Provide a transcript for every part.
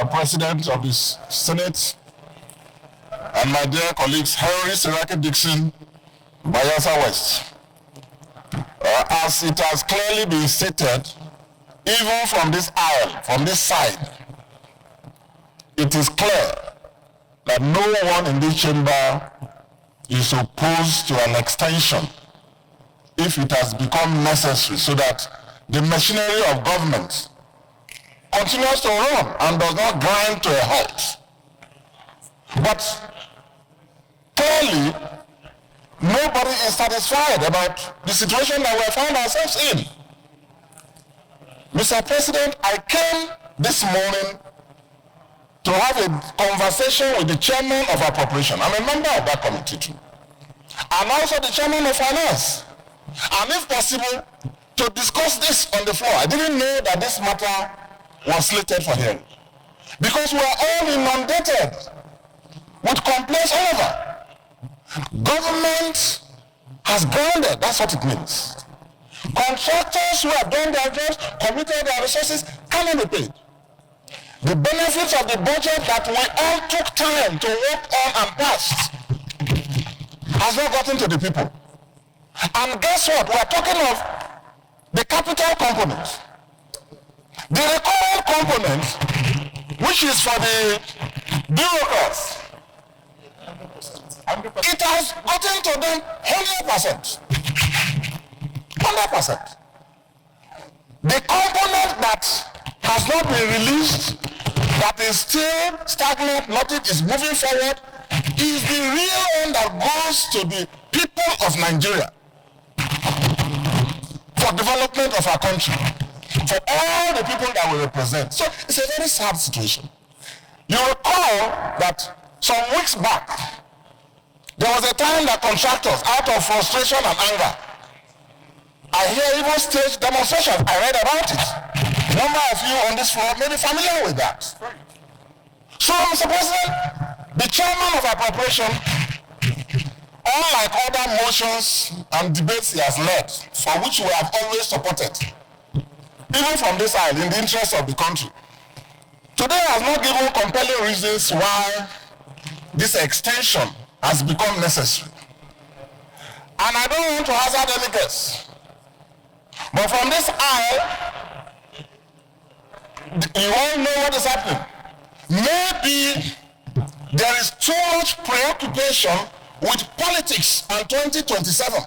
President of the Senate, and my dear colleagues, HSDickson, Bayelsa West. As it has clearly been stated, even from this aisle, from this side, it is clear that no one in this chamber is opposed to an extension if it has become necessary so that the machinery of government continues to run and does not grind to a halt. But clearly, nobody is satisfied about the situation that we found ourselves in. Mr. President, I came this morning to have a conversation with the chairman of appropriation. I'm a member of that committee too. And also the chairman of finance. And if possible, to discuss this on the floor. I didn't know that this matter was slated for hearing. Because we are all inundated with complaints all over. Government has grounded, that's what it means. Contractors who have done their jobs, committed their resources, cannot be paid. The benefits of the budget that we all took time to work on and passed has not gotten to the people. And guess what? We are talking of the capital component. The recurrent component, which is for the bureaucrats, it has gotten to them 100%. 100%. The component that has not been released, that is still stagnant, nothing is moving forward, is the real one that goes to the people of Nigeria for development of our country, for all the people that we represent. So it's a very sad situation. You recall that some weeks back, there was a time that contractors, out of frustration and anger, I hear even stage demonstrations. I read about it. A number of you on this floor may be familiar with that. So, Mr. President, the chairman of appropriation, unlike other motions and debates he has led, for which we have always supported, even from this side, in the interest of the country, today has not given compelling reasons why this extension has become necessary. And I don't want to hazard any guess, but from this aisle, you all know what is happening. Maybe there is too much preoccupation with politics and 2027.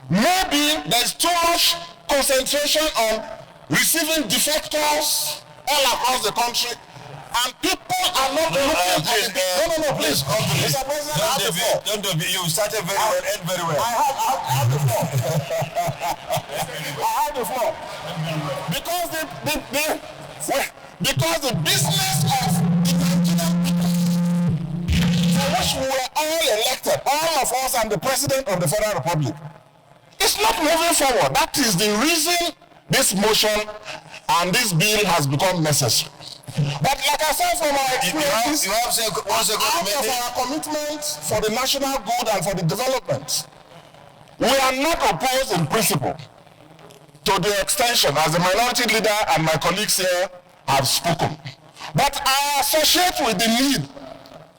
Maybe there is too much concentration on receiving defectors all across the country, and people are not looking at the... No, please. Mr. President, I have the floor. You started very well, end very well. I have the floor. I have the floor. Because the business of the Nigerian people, for which we were all elected, all of us and the President of the Federal Republic, it's not moving forward. That is the reason this motion and this bill has become necessary. But like I said from our experience, out of our commitment for the national good and for the development, we are not opposed in principle to the extension, as the minority leader and my colleagues here have spoken. But I associate with the need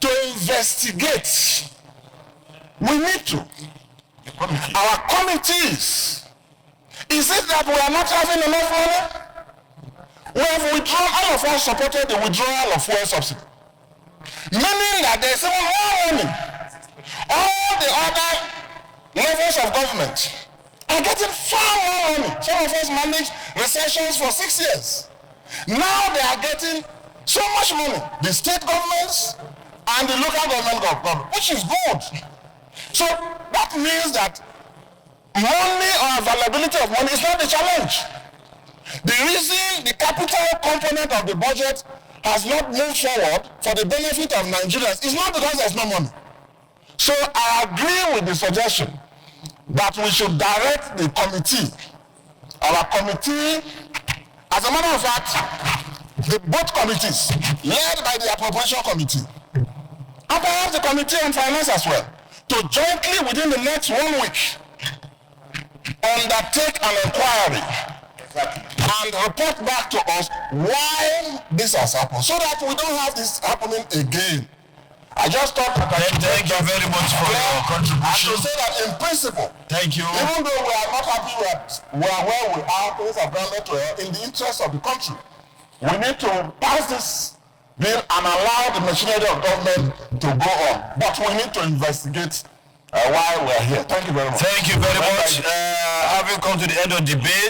to investigate. We need to. Our committees, is it that we are not having enough money? We have withdrawn, all of us supported the withdrawal of fuel subsidy. Meaning that there is even more money. All the other levels of government are getting far more money. Some of us managed recessions for 6 years. Now they are getting so much money. The state governments and the local government, which is good. So that means that money or availability of money is not the challenge. The reason the capital component of the budget has not moved forward for the benefit of Nigerians is not because there's no money. So I agree with the suggestion that we should direct the committee, our committee, as a matter of fact, both committees, led by the appropriation committee, and perhaps the committee on finance as well, to jointly within the next 1 week undertake an inquiry and report back to us why this has happened, so that we don't have this happening again. I just thought that thank you very much for your contribution. And to say that in principle, thank you. Even though we are not happy with where we are, things have gone to in the interest of the country. We need to pass this bill and allow the machinery of government to go on. But we need to investigate why we are here. Thank you very much. Thank you very much. Having come to the end of the debate.